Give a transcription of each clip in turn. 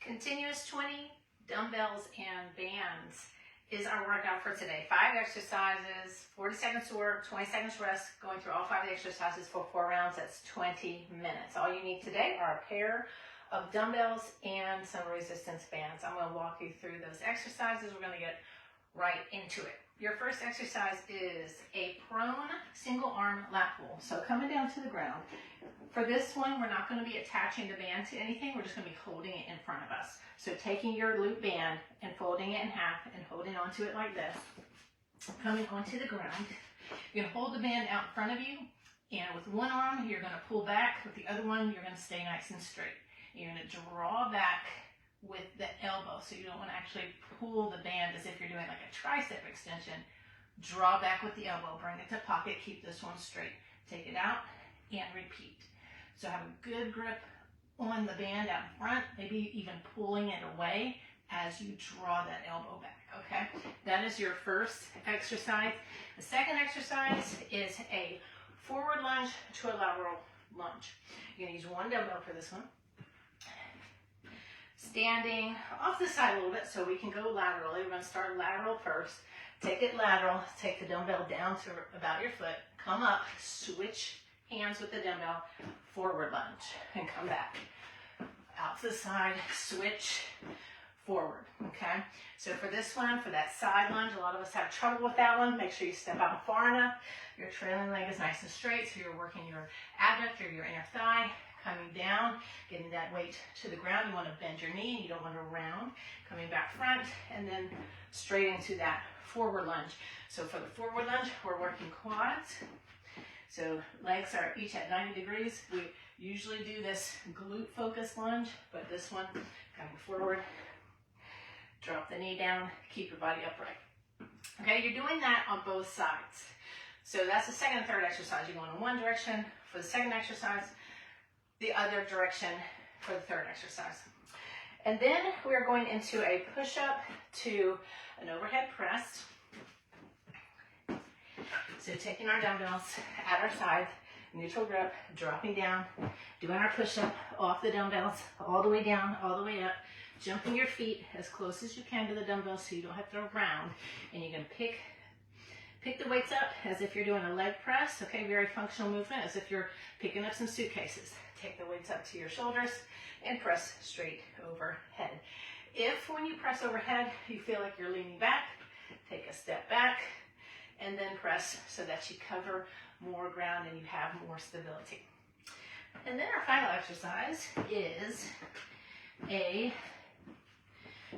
Continuous 20 dumbbells and bands is our workout for today. 5 exercises, 40 seconds to work, 20 seconds rest, going through all 5 of the exercises for 4 rounds. That's 20 minutes. All you need today are a pair of dumbbells and some resistance bands. I'm going to walk you through those exercises. We're going to get right into it. Your first exercise is a prone single arm lat pull. So coming down to the ground. For this one, we're not going to be attaching the band to anything. We're just going to be holding it in front of us. So taking your loop band and folding it in half and holding onto it like this. Coming onto the ground. You're going to hold the band out in front of you. And with one arm, you're going to pull back. With the other one, you're going to stay nice and straight. You're going to draw back with the elbow. So you don't want to actually pull the band as if you're doing like a tricep extension. Draw back with the elbow. Bring it to pocket. Keep this one straight. Take it out and repeat. So have a good grip on the band out front, maybe even pulling it away as you draw that elbow back, okay? That is your first exercise. The second exercise is a forward lunge to a lateral lunge. You're gonna use one dumbbell for this one. Standing off the side a little bit so we can go laterally. We're gonna start lateral first. Take it lateral, take the dumbbell down to about your foot, come up, switch hands with the dumbbell, forward lunge, and come back. Out to the side, switch, forward, okay? So for this one, for that side lunge, a lot of us have trouble with that one. Make sure you step out far enough. Your trailing leg is nice and straight, so you're working your abductor, your inner thigh, coming down, getting that weight to the ground. You want to bend your knee, you don't want to round. Coming back front, and then straight into that forward lunge. So for the forward lunge, we're working quads. So legs are each at 90 degrees. We usually do this glute focused lunge, but this one, coming forward, drop the knee down, keep your body upright. Okay, you're doing that on both sides. So that's the second and third exercise. You're going in one direction for the second exercise, the other direction for the third exercise. And then we're going into a push-up to an overhead press. So taking our dumbbells at our side, neutral grip, dropping down, doing our push-up off the dumbbells, all the way down, all the way up, jumping your feet as close as you can to the dumbbells so you don't have to round. And you're going to pick the weights up as if you're doing a leg press, okay, very functional movement, as if you're picking up some suitcases. Take the weights up to your shoulders and press straight overhead. If when you press overhead, you feel like you're leaning back, take a step back, and then press so that you cover more ground and you have more stability. And then our final exercise is a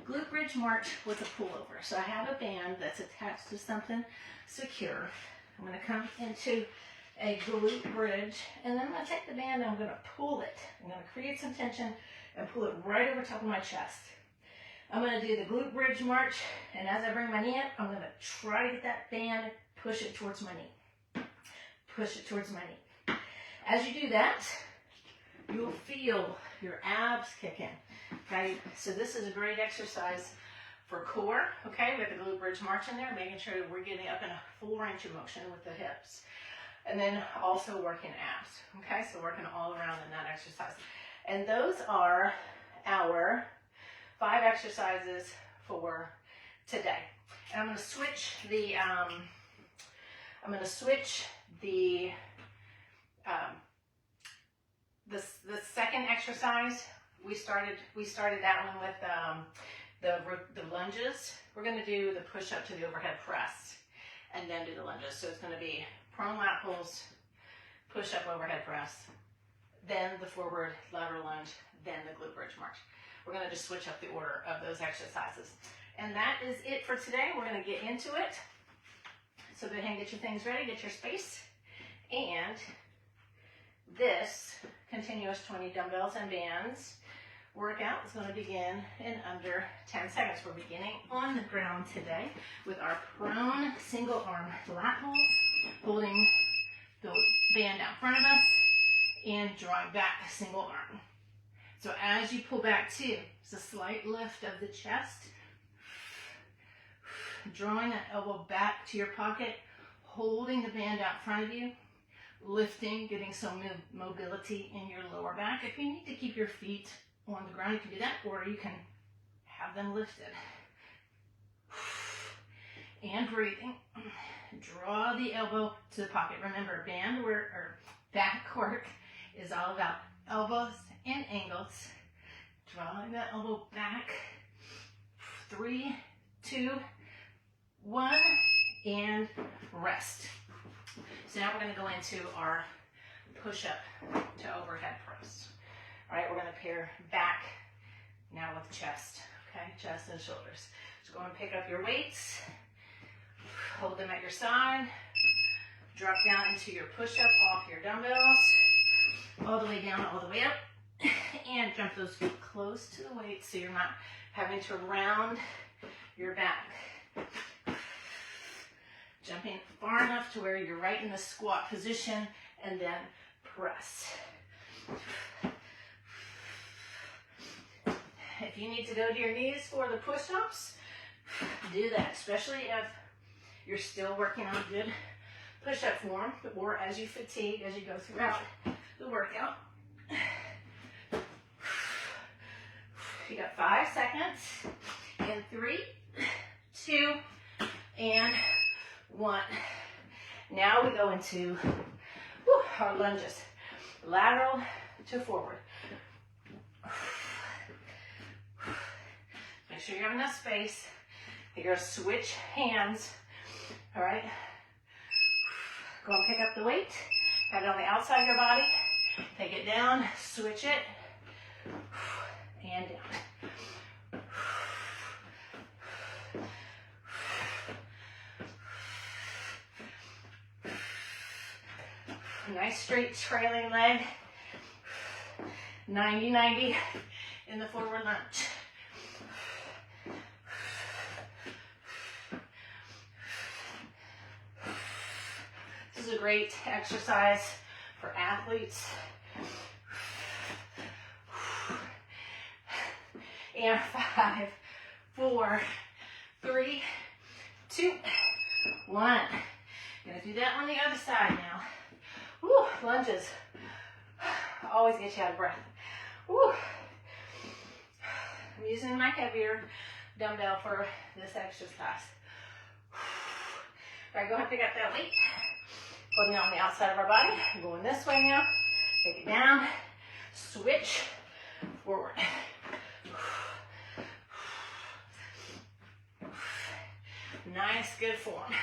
glute bridge march with a pullover. So I have a band that's attached to something secure. I'm going to come into a glute bridge, and then I'm going to take the band and I'm going to pull it. I'm going to create some tension and pull it right over top of my chest. I'm going to do the glute bridge march, and as I bring my knee up, I'm going to try to get that band, push it towards my knee. Push it towards my knee. As you do that, you'll feel your abs kick in, okay? So this is a great exercise for core, okay? We have the glute bridge march in there, making sure that we're getting up in a full range of motion with the hips. And then also working abs, okay? So working all around in that exercise. And those are our 5 exercises for today. And I'm going to switch the the second exercise. We started that one with the lunges. We're going to do the push up to the overhead press, and then do the lunges. So it's going to be prone lat pulls, push up overhead press, then the forward lateral lunge, then the glute bridge march. We're going to just switch up the order of those exercises. And that is it for today. We're going to get into it. So go ahead and get your things ready, get your space. And this continuous 20 dumbbells and bands workout is going to begin in under 10 seconds. We're beginning on the ground today with our prone single arm lat pull, holding the band out in front of us and drawing back a single arm. So as you pull back too, it's a slight lift of the chest, drawing that elbow back to your pocket, holding the band out in front of you, lifting, getting some mobility in your lower back. If you need to keep your feet on the ground. You can do that, or you can have them lifted. And breathing. Draw the elbow to the pocket. Remember, band work or back work is all about elbows and ankles. Drawing that elbow back. 3, 2, 1, and rest. So now we're going to go into our push-up to overhead press. All right, we're going to pair back now with chest. Okay, chest and shoulders. So go and pick up your weights. Hold them at your side. Drop down into your push-up off your dumbbells. All the way down, all the way up. And jump those feet close to the weight so you're not having to round your back. Jumping far enough to where you're right in the squat position, and then press. If you need to go to your knees for the push-ups, do that, especially if you're still working on good push-up form, or as you fatigue, as you go throughout the workout. You got 5 seconds, in 3, 2, and 1. Now we go into our lunges, lateral to forward. Make sure you have enough space. You're going to switch hands. All right. Go and pick up the weight. Have it on the outside of your body. Take it down. Switch it. And down. Nice straight trailing leg. 90-90 in the forward lunge. This is a great exercise for athletes. And 5, 4, 3, 2, 1. Gonna do that on the other side now. Woo, lunges always get you out of breath. Woo. I'm using my heavier dumbbell for this exercise. All right, go ahead and pick up that weight. Putting it on the outside of our body. I'm going this way now. Take it down. Switch forward. Nice, good form.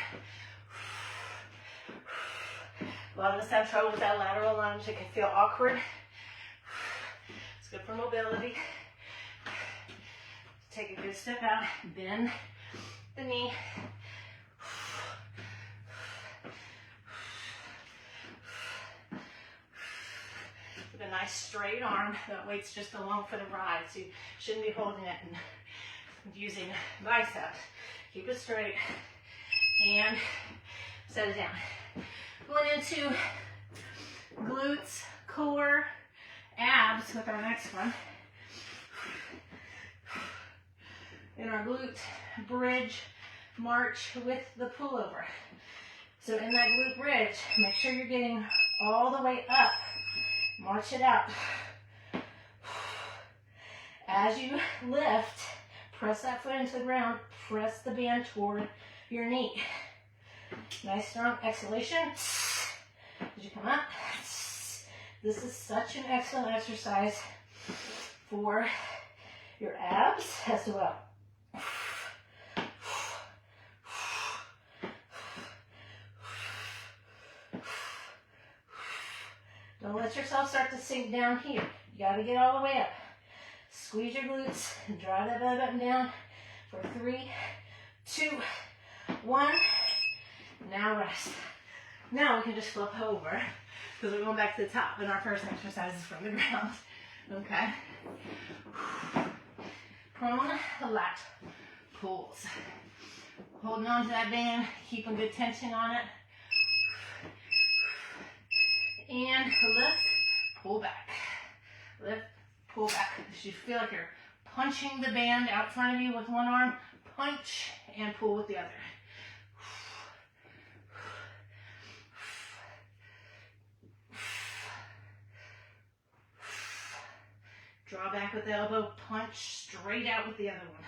A lot of us have trouble with that lateral lunge. It can feel awkward. It's good for mobility. Take a good step out. Bend the knee. With a nice straight arm. That weight's just along for the ride, so you shouldn't be holding it and using biceps. Keep it straight and set it down. Going into glutes, core, abs with our next one. In our glute bridge march with the pullover. So in that glute bridge, make sure you're getting all the way up. March it out. As you lift, press that foot into the ground. Press the band toward your knee. Nice strong exhalation. As you come up. This is such an excellent exercise for your abs as well. Don't let yourself start to sink down here. You got to get all the way up. Squeeze your glutes and drive that belly button down for 3, 2, 1. Now rest. Now we can just flip over because we're going back to the top, and our first exercise is from the ground. Okay. Prone lat pulls. Holding on to that band, keeping good tension on it. And lift, pull back. Lift, pull back. You should feel like you're punching the band out in front of you with one arm. Punch and pull with the other. Draw back with the elbow, punch straight out with the other one.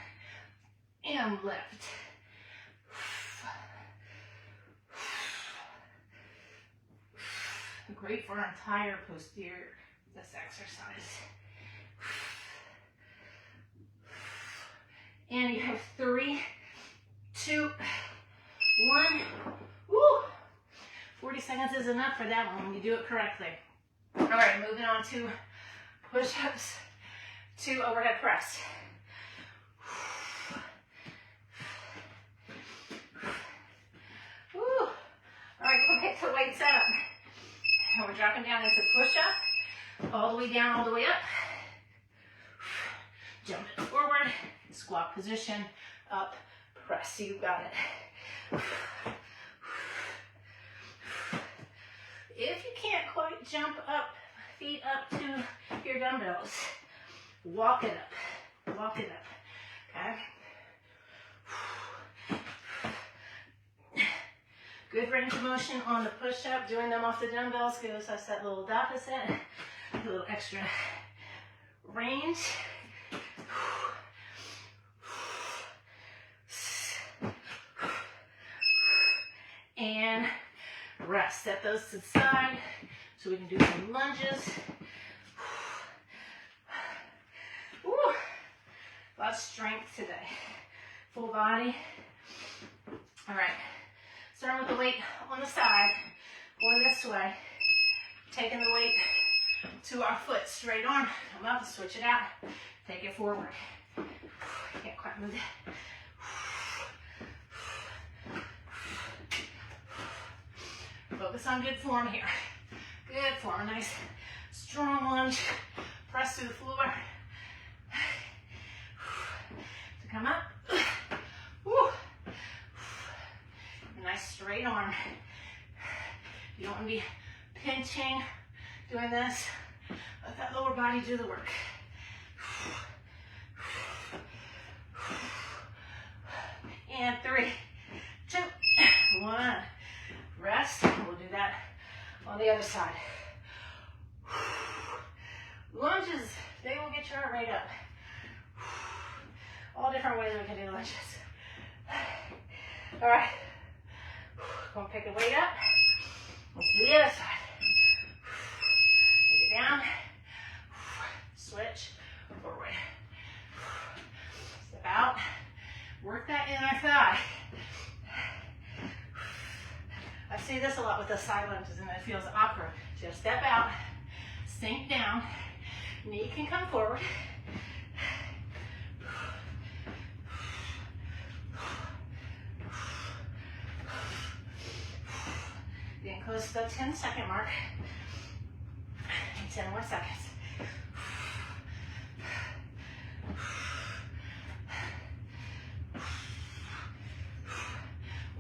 And lift. Great for our entire posterior, this exercise. And you have 3, 2, 1. Woo! 40 seconds is enough for that one when you do it correctly. All right, moving on to push-ups to overhead press. Woo! All right, go get the weights up. And we're dropping down into push-up, all the way down, all the way up. Jump it forward, squat position, up, press. You got it. If you can't quite jump up, feet up to your dumbbells, walk it up. Walk it up. Okay? Good range of motion on the push-up. Doing them off the dumbbells gives us that little deficit, a little extra range. And rest. Set those to the side so we can do some lunges. Woo. A lot of strength today. Full body. All right. Starting with the weight on the side, going this way. Taking the weight to our foot, straight arm. Come up, switch it out. Take it forward. Can't quite move that. Focus on good form here. Good form. A nice strong lunge. Press through the floor. To come up. Woo. A nice straight arm. You don't want to be pinching, doing this. Let that lower body do the work. And 3, 2, 1. Rest. We'll do that on the other side. Lunges, they will get your heart rate up. All different ways we can do lunges. All right. Go and pick the weight up. Let's do the other side. Take it down. Switch forward. Step out. Work that inner thigh. I see this a lot with the side lunges and it feels awkward. Just step out, sink down, knee can come forward. Getting close to the 10-second mark. 10 more seconds.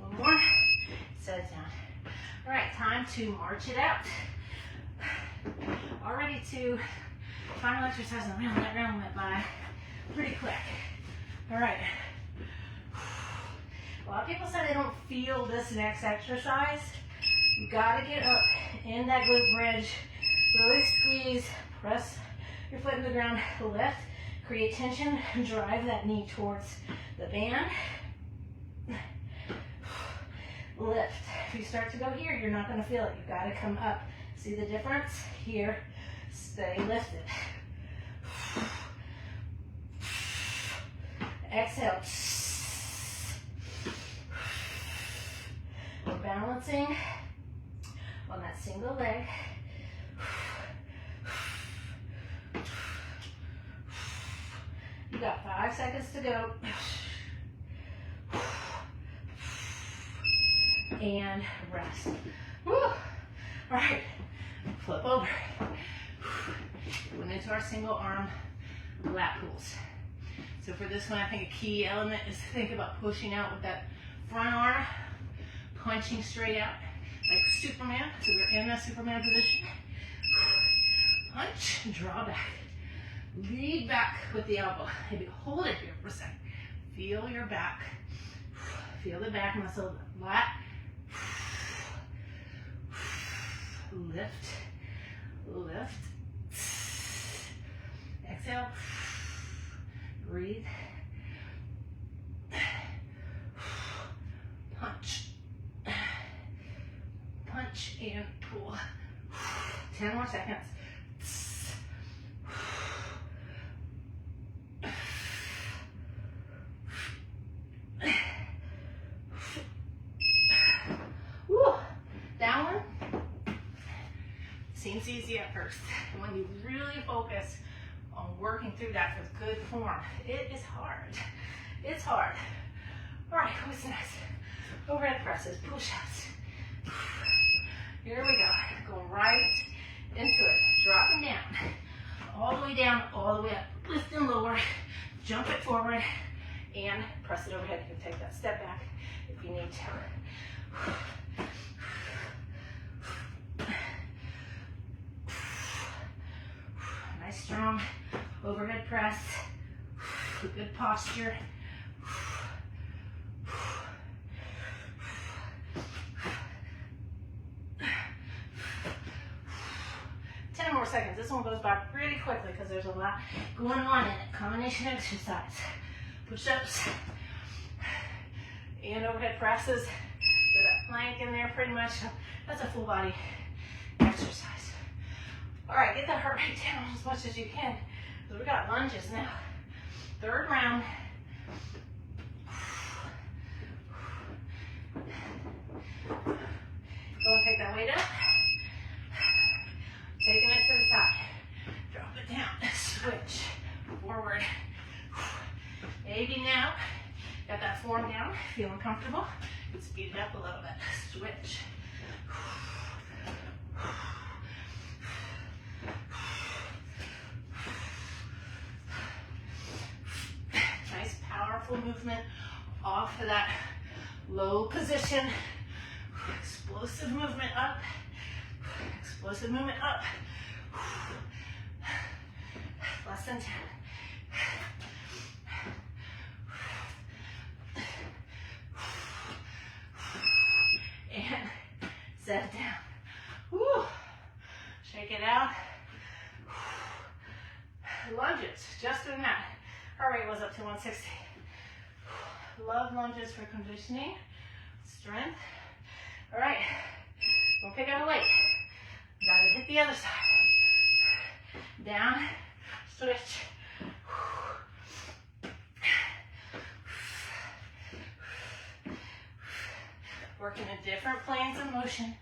One more. Set it down. All right, time to march it out. All ready to final exercise and round that round went by pretty quick. All right. A lot of people say they don't feel this next exercise. You gotta get up in that glute bridge, really squeeze, press your foot in the ground, lift, create tension, drive that knee towards the band. Lift. If you start to go here, you're not going to feel it. You've got to come up. See the difference? Here, stay lifted. Exhale. We're balancing on that single leg. You got 5 seconds to go. And rest. Woo. All right, flip over. Going into our single arm lat pulls. So for this one, I think a key element is to think about pushing out with that front arm, punching straight out like Superman. So we're in that Superman position. Punch, draw back. Lead back with the elbow. Maybe hold it here for a second. Feel your back. Feel the back muscle, lat. Lift, lift, exhale. Breathe. Punch. Punch and pull. 10 more seconds. Woo. That one seems easy at first. And when you really focus on working through that with good form, it is hard. It's hard. All right, what's next? Overhead presses, push-ups. Here we go. Going right into it. Dropping down. All the way down, all the way up. Lift and lower. Jump it forward. And press it overhead. You can take that step back if you need to. Nice strong overhead press. Good posture. 10 more seconds. This one goes by pretty quickly because there's a lot going on in it. Combination exercise. Push-ups and overhead presses. Get that plank in there pretty much. That's a full body exercise. All right, get that heart rate down as much as you can. So we got lunges now. Third round. Go and take that weight up. Taking it to the side. Drop it down. Switch. Forward. Maybe now. Got that form down. Feeling comfortable. You can speed it up a little bit. Switch. Nice powerful movement off of that low position. Explosive movement up. Explosive movement up. Less than 10. And set it down. Woo. Shake it out. Lunges, just doing that. Heart rate was up to 160. Love lunges for conditioning, strength. All right, we'll pick up a weight. Gotta hit the other side. Down, switch. Working in different planes of motion.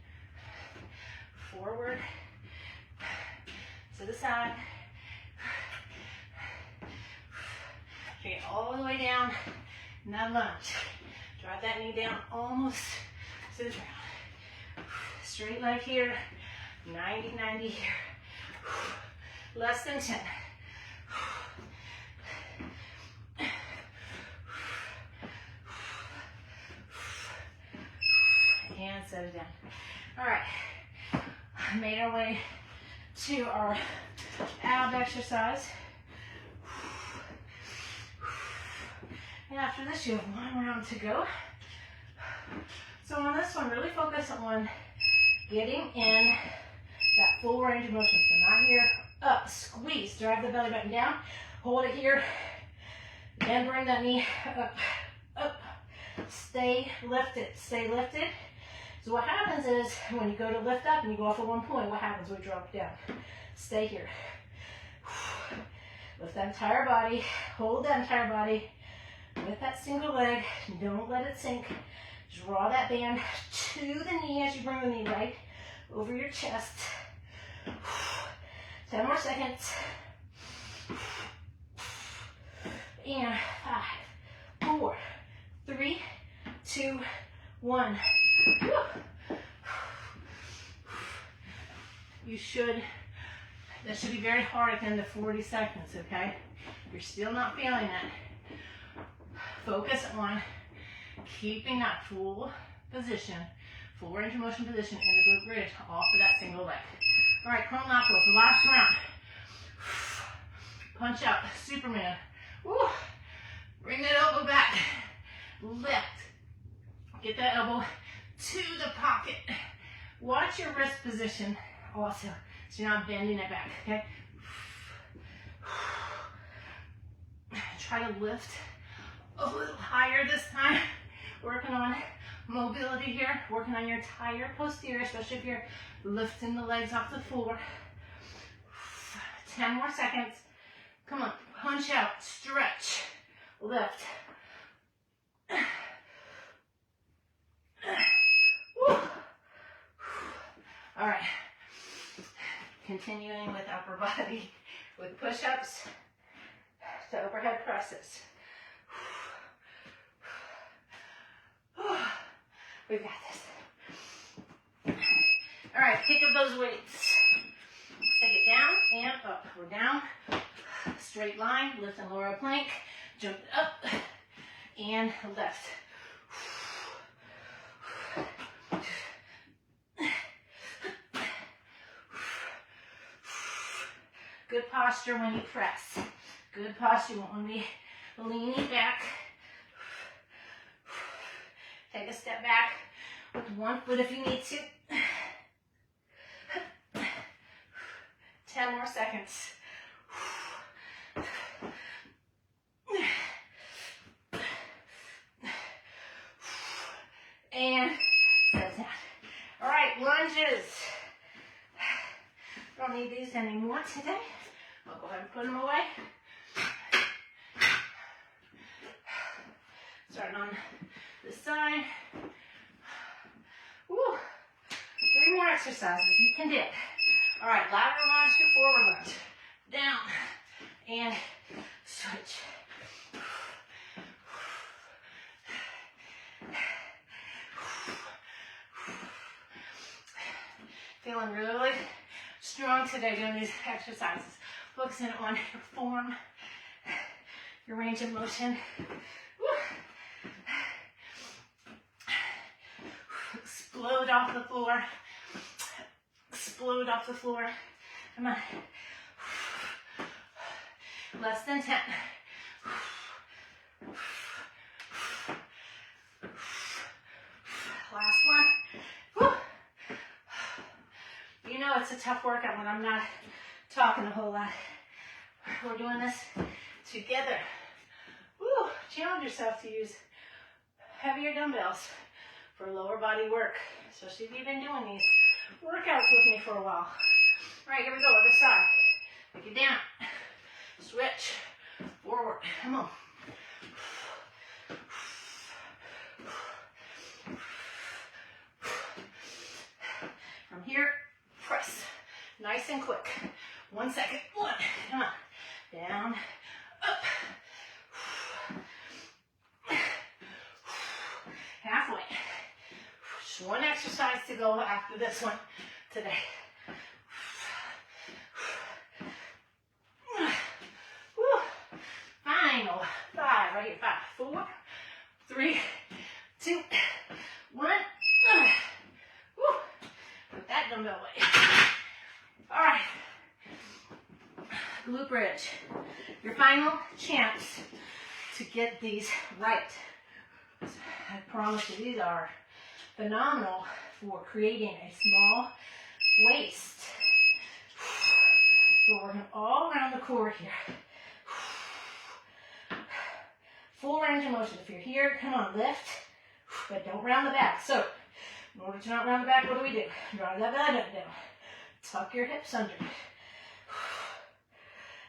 Forward, to the side. Bring it all the way down. Now lunge. Drive that knee down almost to the ground. Straight leg here. 90-90 here. Less than 10. And set it down. All right. Made our way to our ab exercise. And after this, you have one round to go. So on this one, really focus on getting in that full range of motion. So not here, up, squeeze, drive the belly button down, hold it here, and bring that knee up, up. Stay lifted, stay lifted. So what happens is when you go to lift up and you go off at one point, what happens? We drop down. Stay here. Lift that entire body, hold that entire body with that single leg. Don't let it sink. Draw that band to the knee as you bring the knee right over your chest. 10 more seconds. And 5, 4, 3, 2, 1. You should, that should be very hard at the end of 40 seconds, okay? If you're still not feeling it, focus on keeping that full position, full range of motion position in the glute bridge off of that single leg. All right, prone lateral for last round. Punch out, Superman. Woo. Bring that elbow back. Lift. Get that elbow to the pocket. Watch your wrist position also, so you're not bending it back, okay? try to lift a little higher this time. Working on mobility here, working on your entire posterior, especially if you're lifting the legs off the floor. 10 more seconds. Come on, punch out, stretch, lift. All right, continuing with upper body with push-ups to overhead presses. We got this. All right, pick up those weights. Take it down and up. We're down, straight line, lift and lower plank, jump up and lift. Good posture when you press. Good posture when we leaning back. Take a step back with one foot if you need to. 10 more seconds. And set down. All right, lunges. Don't need these anymore today. I'll go ahead and put them away. Starting on this side. Woo. 3 more exercises. You can do it. All right, lateral lunge to forward lunge. Down and switch. Feeling really strong today doing these exercises. Focusing on your form, your range of motion. Woo. Explode off the floor. Explode off the floor. Come on. Less than 10. Last one. Woo. You know it's a tough workout when I'm not talking a whole lot. We're doing this together. Woo. Challenge yourself to use heavier dumbbells for lower body work, especially if you've been doing these workouts with me for a while. All right, here we go, other side. Take it down. Switch. Forward. Come on. From here, press. Nice and quick. 1 second. 1. Come on. Down. Up. Halfway. Just one exercise to go after this one today. Final 5, right here, 5, 4, 3, 2, 1. Put that dumbbell away. All right, glute bridge. Your final chance to get these right. I promise you, these are phenomenal for creating a small waist. So we're working all around the core here. Full range of motion. If you're here, come on, lift, but don't round the back. So, in order to not round the back, what do we do? Drive that belly button down. Tuck your hips under.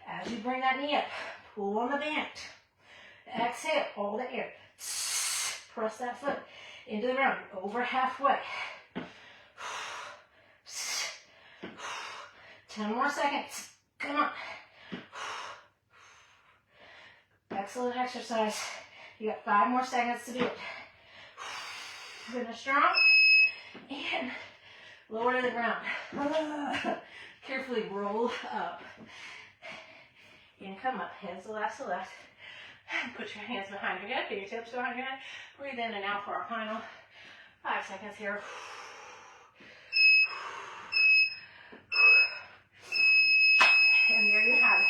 As you bring that knee up, pull on the band. Exhale, all the air. Press that foot into the ground. You're over halfway. 10 more seconds. Come on. Excellent exercise. You got 5 more seconds to do it. Finish strong. And lower to the ground. Carefully roll up. And come up. Hands to left to left. Put your hands behind your head. Get your tips behind your head. Breathe in and out for our final 5 seconds here. And there you have it.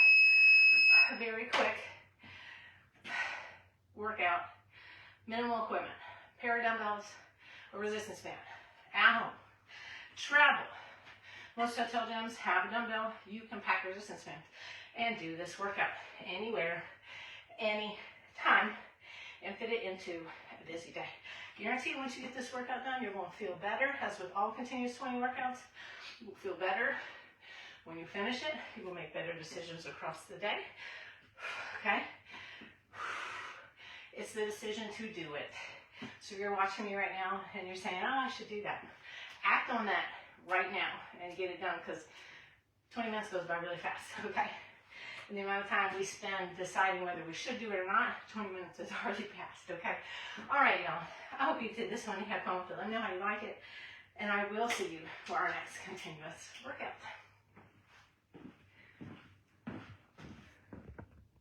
A very quick workout. Minimal equipment. Pair of dumbbells, a resistance band. At home. Travel. Most hotel gyms have a dumbbell. You can pack resistance bands and do this workout anywhere, any time and fit it into a busy day. Guarantee once you get this workout done, you're going to feel better. As with all continuous 20 workouts, you will feel better. When you finish it, you will make better decisions across the day. Okay? It's the decision to do it. So you're watching me right now and you're saying, oh, I should do that. Act on that right now and get it done, because 20 minutes goes by really fast, okay? And the amount of time we spend deciding whether we should do it or not, 20 minutes is already passed, okay? All right, y'all. I hope you did this one. You have fun with it. Let me know how you like it. And I will see you for our next continuous workout.